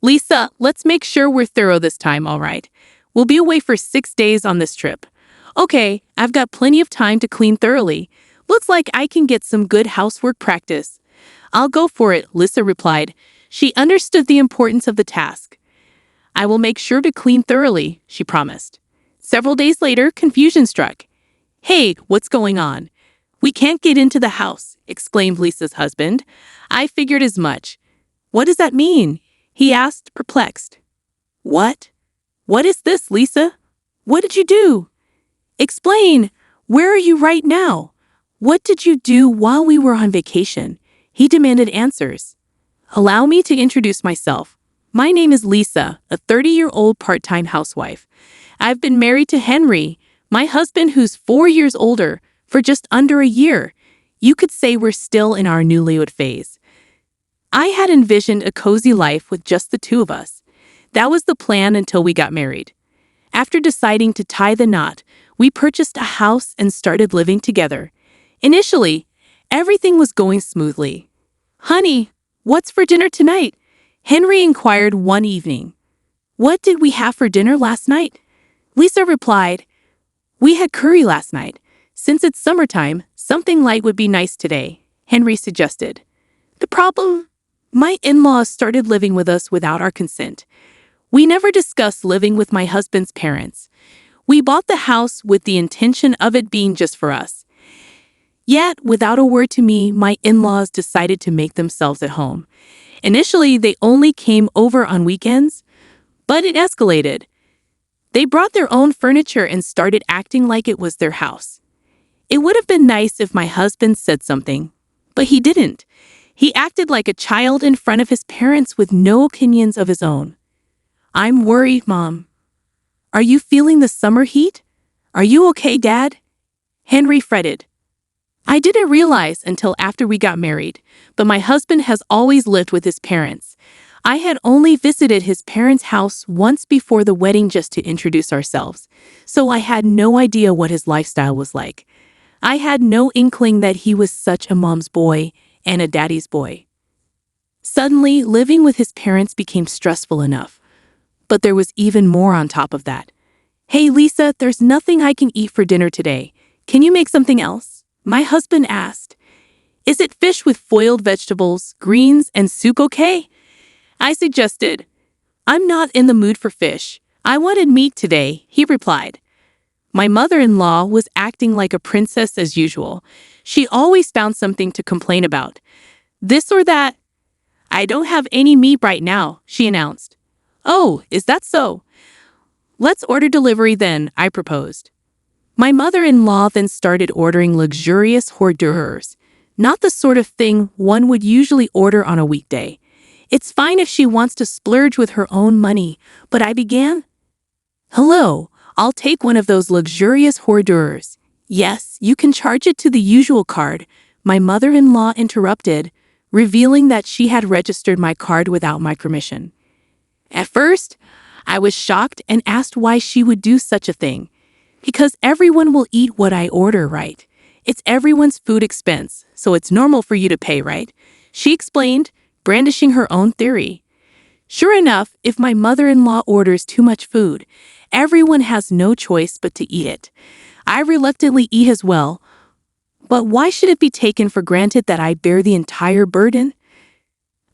Lisa, let's make sure we're thorough this time, all right? We'll be away for 6 days on this trip. Okay, I've got plenty of time to clean thoroughly. Looks like I can get some good housework practice. I'll go for it, Lisa replied. She understood the importance of the task. I will make sure to clean thoroughly, she promised. Several days later, confusion struck. Hey, what's going on? We can't get into the house, exclaimed Lisa's husband. I figured as much. What does that mean? He asked, perplexed. What? What is this, Lisa? What did you do? Explain. Where are you right now? What did you do while we were on vacation? He demanded answers. Allow me to introduce myself. My name is Lisa, a 30-year-old part-time housewife. I've been married to Henry, my husband who's 4 years older, for just under a year. You could say we're still in our newlywed phase. I had envisioned a cozy life with just the two of us. That was the plan until we got married. After deciding to tie the knot, we purchased a house and started living together. Initially, everything was going smoothly. Honey, what's for dinner tonight? Henry inquired one evening. What did we have for dinner last night? Lisa replied, We had curry last night. Since it's summertime, something light would be nice today, Henry suggested. The problem? My in-laws started living with us without our consent. We never discussed living with my husband's parents. We bought the house with the intention of it being just for us. Yet, without a word to me, my in-laws decided to make themselves at home. Initially, they only came over on weekends, but it escalated. They brought their own furniture and started acting like it was their house. It would have been nice if my husband said something, but he didn't. He acted like a child in front of his parents with no opinions of his own. I'm worried, Mom. Are you feeling the summer heat? Are you okay, Dad? Henry fretted. I didn't realize until after we got married, but my husband has always lived with his parents. I had only visited his parents' house once before the wedding just to introduce ourselves, so I had no idea what his lifestyle was like. I had no inkling that he was such a mom's boy and a daddy's boy. Suddenly, living with his parents became stressful enough, but there was even more on top of that. Hey, Lisa, there's nothing I can eat for dinner today. Can you make something else? My husband asked. Is it fish with foiled vegetables, greens, and soup okay? I suggested. I'm not in the mood for fish. I wanted meat today, he replied. My mother-in-law was acting like a princess as usual. She always found something to complain about. This or that. I don't have any meat right now, she announced. Oh, is that so? Let's order delivery then, I proposed. My mother-in-law then started ordering luxurious hors d'oeuvres, not the sort of thing one would usually order on a weekday. It's fine if she wants to splurge with her own money, but I began. Hello, I'll take one of those luxurious hors d'oeuvres. Yes, you can charge it to the usual card, my mother-in-law interrupted, revealing that she had registered my card without my permission. At first, I was shocked and asked why she would do such a thing. Because everyone will eat what I order, right? It's everyone's food expense, so it's normal for you to pay, right? She explained, brandishing her own theory. Sure enough, if my mother-in-law orders too much food, everyone has no choice but to eat it. I reluctantly eat as well, but why should it be taken for granted that I bear the entire burden?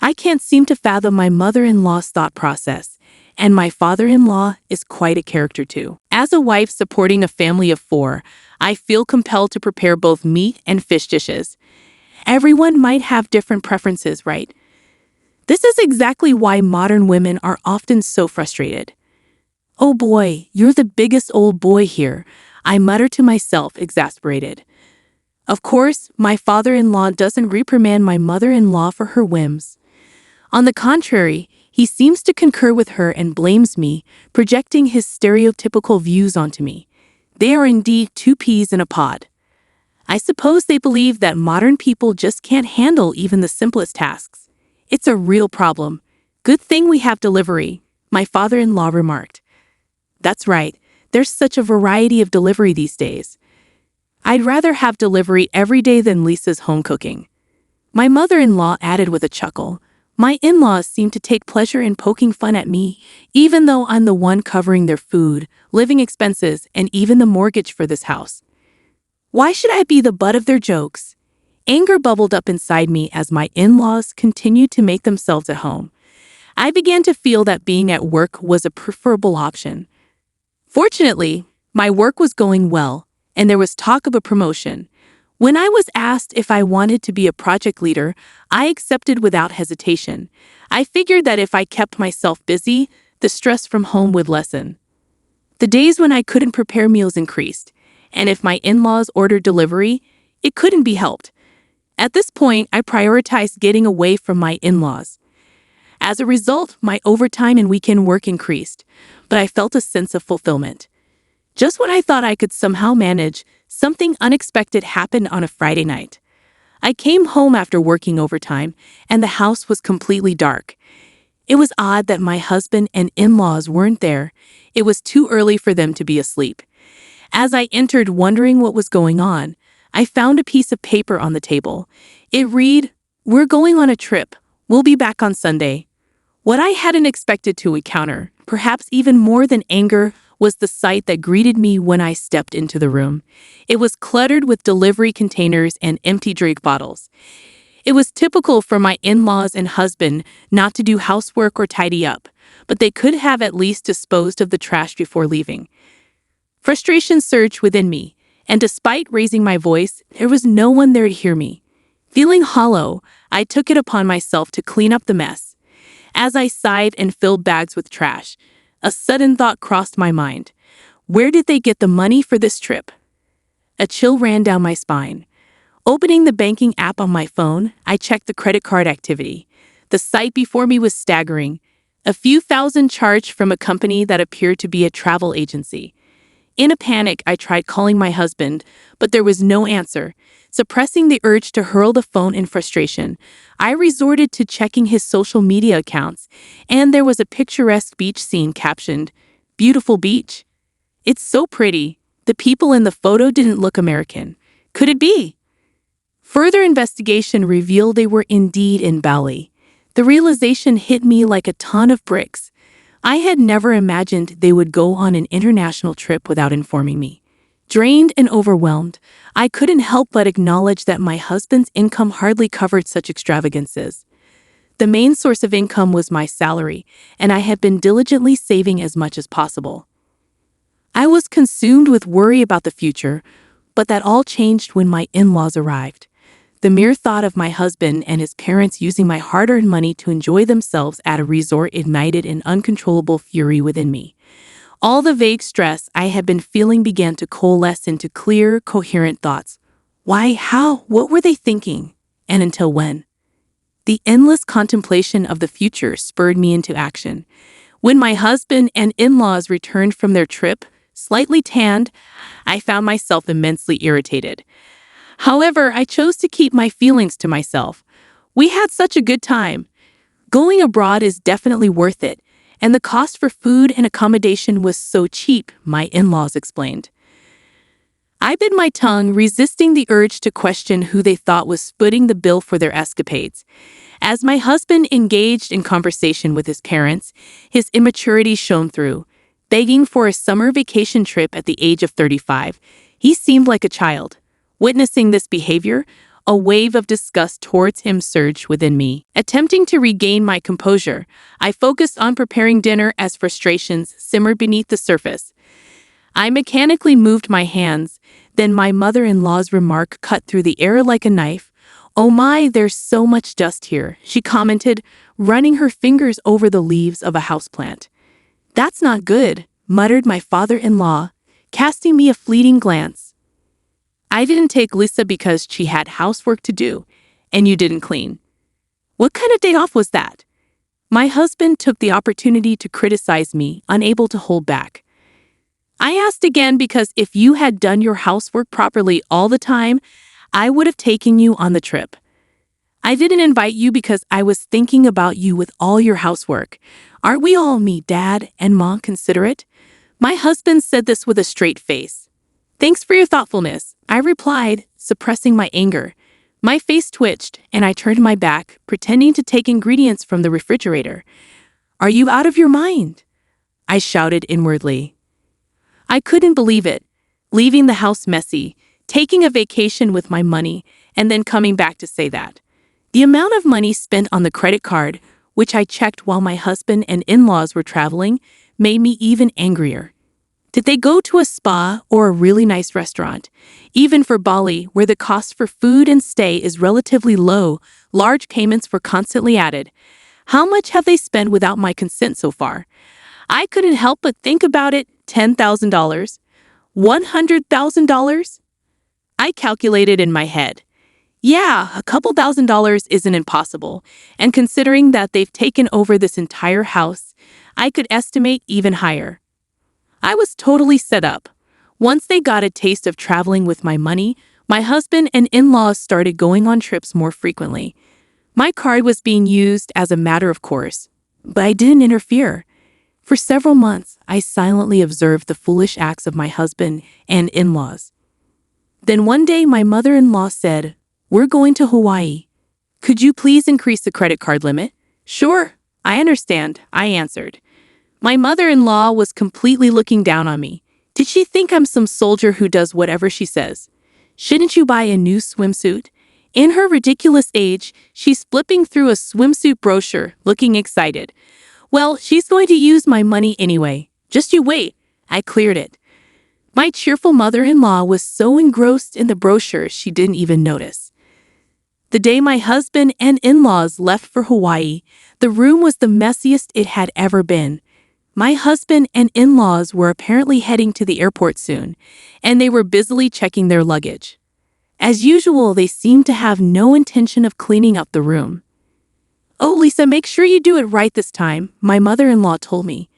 I can't seem to fathom my mother-in-law's thought process. And my father-in-law is quite a character too. As a wife supporting a family of 4, I feel compelled to prepare both meat and fish dishes. Everyone might have different preferences, right? This is exactly why modern women are often so frustrated. Oh boy, you're the biggest old boy here, I mutter to myself, exasperated. Of course, my father-in-law doesn't reprimand my mother-in-law for her whims. On the contrary, he seems to concur with her and blames me, projecting his stereotypical views onto me. They are indeed 2 peas in a pod. I suppose they believe that modern people just can't handle even the simplest tasks. It's a real problem. Good thing we have delivery, my father-in-law remarked. That's right, there's such a variety of delivery these days. I'd rather have delivery every day than Lisa's home cooking. My mother-in-law added with a chuckle. My in-laws seem to take pleasure in poking fun at me, even though I'm the one covering their food, living expenses, and even the mortgage for this house. Why should I be the butt of their jokes? Anger bubbled up inside me as my in-laws continued to make themselves at home. I began to feel that being at work was a preferable option. Fortunately, my work was going well, and there was talk of a promotion. When I was asked if I wanted to be a project leader, I accepted without hesitation. I figured that if I kept myself busy, the stress from home would lessen. The days when I couldn't prepare meals increased, and if my in-laws ordered delivery, it couldn't be helped. At this point, I prioritized getting away from my in-laws. As a result, my overtime and weekend work increased, but I felt a sense of fulfillment. Just when I thought I could somehow manage, something unexpected happened on a Friday night. I came home after working overtime, and the house was completely dark. It was odd that my husband and in-laws weren't there. It was too early for them to be asleep. As I entered wondering what was going on, I found a piece of paper on the table. It read, "We're going on a trip. We'll be back on Sunday." What I hadn't expected to encounter, perhaps even more than anger, was the sight that greeted me when I stepped into the room. It was cluttered with delivery containers and empty drink bottles. It was typical for my in-laws and husband not to do housework or tidy up, but they could have at least disposed of the trash before leaving. Frustration surged within me, and despite raising my voice, there was no one there to hear me. Feeling hollow, I took it upon myself to clean up the mess. As I sighed and filled bags with trash, a sudden thought crossed my mind. Where did they get the money for this trip? A chill ran down my spine. Opening the banking app on my phone, I checked the credit card activity. The sight before me was staggering. A few thousand charged from a company that appeared to be a travel agency. In a panic, I tried calling my husband, but there was no answer. Suppressing the urge to hurl the phone in frustration, I resorted to checking his social media accounts, and there was a picturesque beach scene captioned, "Beautiful beach." It's so pretty. The people in the photo didn't look American. Could it be? Further investigation revealed they were indeed in Bali. The realization hit me like a ton of bricks. I had never imagined they would go on an international trip without informing me. Drained and overwhelmed, I couldn't help but acknowledge that my husband's income hardly covered such extravagances. The main source of income was my salary, and I had been diligently saving as much as possible. I was consumed with worry about the future, but that all changed when my in-laws arrived. The mere thought of my husband and his parents using my hard-earned money to enjoy themselves at a resort ignited an uncontrollable fury within me. All the vague stress I had been feeling began to coalesce into clear, coherent thoughts. Why, how, what were they thinking? And until when? The endless contemplation of the future spurred me into action. When my husband and in-laws returned from their trip, slightly tanned, I found myself immensely irritated. However, I chose to keep my feelings to myself. We had such a good time. Going abroad is definitely worth it, and the cost for food and accommodation was so cheap, my in-laws explained. I bit my tongue, resisting the urge to question who they thought was footing the bill for their escapades. As my husband engaged in conversation with his parents, his immaturity shone through. Begging for a summer vacation trip at the age of 35, he seemed like a child. Witnessing this behavior, a wave of disgust towards him surged within me. Attempting to regain my composure, I focused on preparing dinner as frustrations simmered beneath the surface. I mechanically moved my hands, then my mother-in-law's remark cut through the air like a knife. "Oh my, there's so much dust here," she commented, running her fingers over the leaves of a houseplant. "That's not good," muttered my father-in-law, casting me a fleeting glance. "I didn't take Lisa because she had housework to do, and you didn't clean. What kind of day off was that?" My husband took the opportunity to criticize me, unable to hold back. "I asked again because if you had done your housework properly all the time, I would have taken you on the trip. I didn't invite you because I was thinking about you with all your housework. Aren't we all, me, Dad, and Mom, considerate?" My husband said this with a straight face. "Thanks for your thoughtfulness," I replied, suppressing my anger. My face twitched, and I turned my back, pretending to take ingredients from the refrigerator. "Are you out of your mind?" I shouted inwardly. I couldn't believe it. Leaving the house messy, taking a vacation with my money, and then coming back to say that. The amount of money spent on the credit card, which I checked while my husband and in-laws were traveling, made me even angrier. Did they go to a spa or a really nice restaurant? Even for Bali, where the cost for food and stay is relatively low, large payments were constantly added. How much have they spent without my consent so far? I couldn't help but think about it. $10,000? $100,000? I calculated in my head. Yeah, a couple $1,000s isn't impossible, and considering that they've taken over this entire house, I could estimate even higher. I was totally set up. Once they got a taste of traveling with my money, my husband and in-laws started going on trips more frequently. My card was being used as a matter of course, but I didn't interfere. For several months, I silently observed the foolish acts of my husband and in-laws. Then one day, my mother-in-law said, "We're going to Hawaii. Could you please increase the credit card limit?" "Sure, I understand," I answered. My mother-in-law was completely looking down on me. Did she think I'm some soldier who does whatever she says? Shouldn't you buy a new swimsuit? In her ridiculous age, she's flipping through a swimsuit brochure, looking excited. Well, she's going to use my money anyway. Just you wait. I cleared it. My cheerful mother-in-law was so engrossed in the brochure she didn't even notice. The day my husband and in-laws left for Hawaii, the room was the messiest it had ever been. My husband and in-laws were apparently heading to the airport soon, and they were busily checking their luggage. As usual, they seemed to have no intention of cleaning up the room. "Oh, Lisa, make sure you do it right this time," my mother-in-law told me.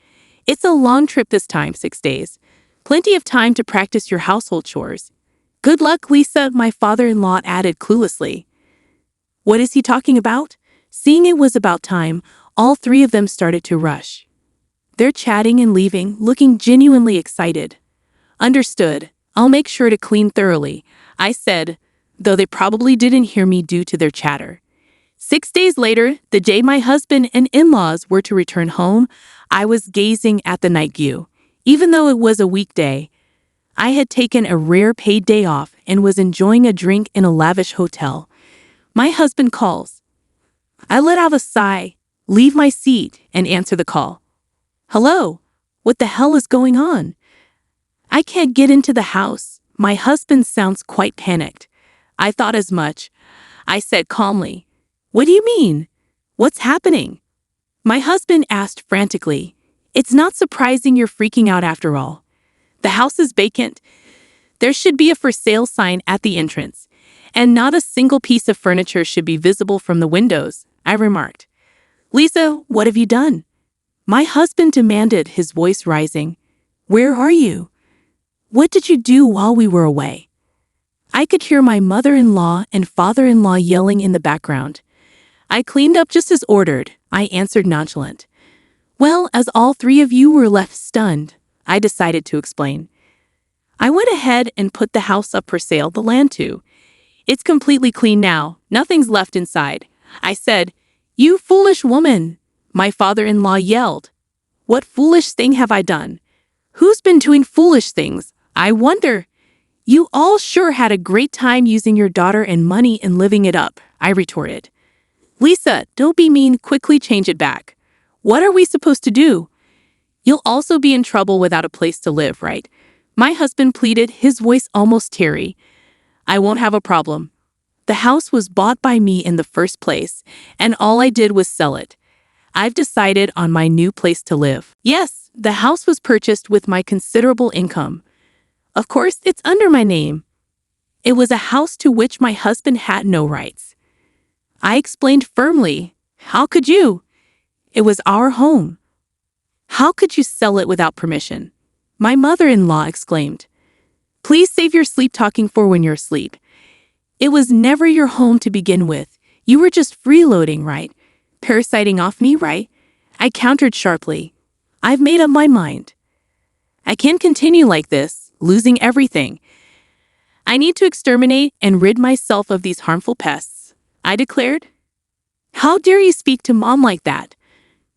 "It's a long trip this time, 6 days. Plenty of time to practice your household chores." "Good luck, Lisa," my father-in-law added cluelessly. What is he talking about? Seeing it was about time, all three of them started to rush. They're chatting and leaving, looking genuinely excited. "Understood. I'll make sure to clean thoroughly," I said, though they probably didn't hear me due to their chatter. 6 days later, the day my husband and in-laws were to return home, I was gazing at the night view. Even though it was a weekday, I had taken a rare paid day off and was enjoying a drink in a lavish hotel. My husband calls. I let out a sigh, leave my seat, and answer the call. "Hello? What the hell is going on?" "I can't get into the house." My husband sounds quite panicked. "I thought as much," I said calmly. "What do you mean? What's happening?" My husband asked frantically. "It's not surprising you're freaking out after all. The house is vacant. There should be a for sale sign at the entrance, and not a single piece of furniture should be visible from the windows," I remarked. "Lisa, what have you done?" My husband demanded, his voice rising. "Where are you? What did you do while we were away?" I could hear my mother-in-law and father-in-law yelling in the background. "I cleaned up just as ordered," I answered nonchalant. "Well, as all three of you were left stunned," I decided to explain. "I went ahead and put the house up for sale, the land too. It's completely clean now, nothing's left inside," I said. "You foolish woman," my father-in-law yelled. "What foolish thing have I done? Who's been doing foolish things, I wonder? You all sure had a great time using your daughter and money and living it up," I retorted. "Lisa, don't be mean, quickly change it back. What are we supposed to do? You'll also be in trouble without a place to live, right?" My husband pleaded, his voice almost teary. "I won't have a problem. The house was bought by me in the first place, and all I did was sell it. I've decided on my new place to live." Yes, the house was purchased with my considerable income. Of course, it's under my name. It was a house to which my husband had no rights. I explained firmly. "How could you? It was our home. How could you sell it without permission?" My mother-in-law exclaimed. "Please save your sleep talking for when you're asleep. It was never your home to begin with. You were just freeloading, right? Parasiting off me, right?" I countered sharply. "I've made up my mind. I can't continue like this, losing everything. I need to exterminate and rid myself of these harmful pests, I declared. How dare you speak to Mom like that?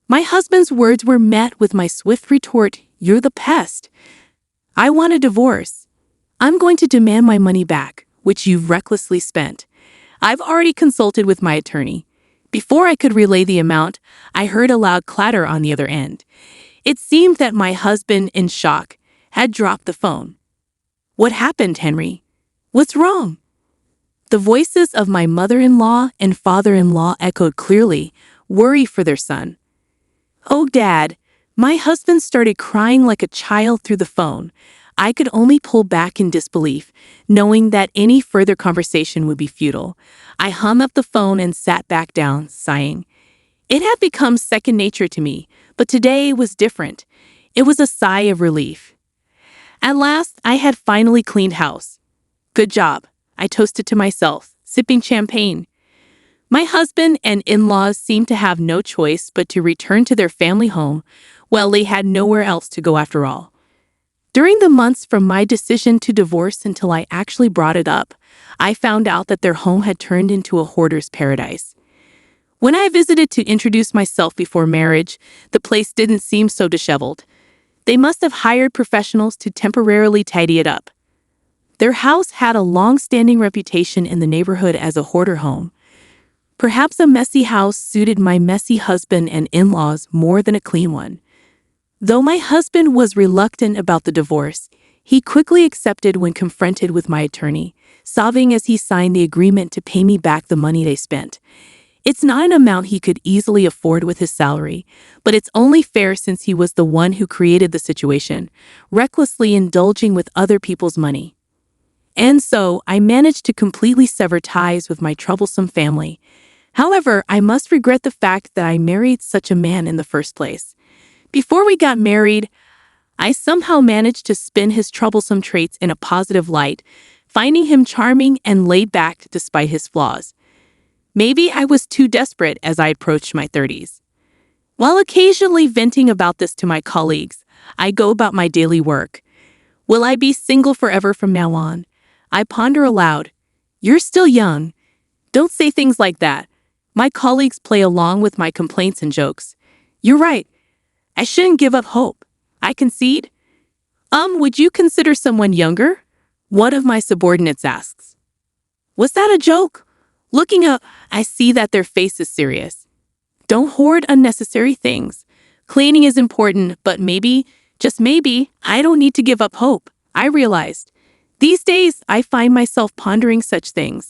My husband's words were met with my swift retort, you're the pest. I want a divorce. I'm going to demand my money back, which you've recklessly spent. I've already consulted with my attorney. Before I could relay the amount, I heard a loud clatter on the other end. It seemed that my husband, in shock, had dropped the phone. What happened, Henry? What's wrong? The voices of my mother-in-law and father-in-law echoed clearly, worry for their son. Oh, Dad, my husband started crying like a child through the phone. I could only pull back in disbelief, knowing that any further conversation would be futile. I hung up the phone and sat back down, sighing. It had become second nature to me, but today was different. It was a sigh of relief. At last, I had finally cleaned house. Good job, I toasted to myself, sipping champagne. My husband and in-laws seemed to have no choice but to return to their family home. Well, they had nowhere else to go after all. During the months from my decision to divorce until I actually brought it up, I found out that their home had turned into a hoarder's paradise. When I visited to introduce myself before marriage, the place didn't seem so disheveled. They must have hired professionals to temporarily tidy it up. Their house had a long-standing reputation in the neighborhood as a hoarder home. Perhaps a messy house suited my messy husband and in-laws more than a clean one. Though my husband was reluctant about the divorce, he quickly accepted when confronted with my attorney, sobbing as he signed the agreement to pay me back the money they spent. It's not an amount he could easily afford with his salary, but it's only fair since he was the one who created the situation, recklessly indulging with other people's money. And so, I managed to completely sever ties with my troublesome family. However, I must regret the fact that I married such a man in the first place. Before we got married, I somehow managed to spin his troublesome traits in a positive light, finding him charming and laid back despite his flaws. Maybe I was too desperate as I approached my 30s. While occasionally venting about this to my colleagues, I go about my daily work. Will I be single forever from now on? I ponder aloud. You're still young. Don't say things like that. My colleagues play along with my complaints and jokes. You're right. I shouldn't give up hope. I concede. Would you consider someone younger? One of my subordinates asks. Was that a joke? Looking up, I see that their face is serious. Don't hoard unnecessary things. Cleaning is important, but maybe, just maybe, I don't need to give up hope. I realized. These days, I find myself pondering such things.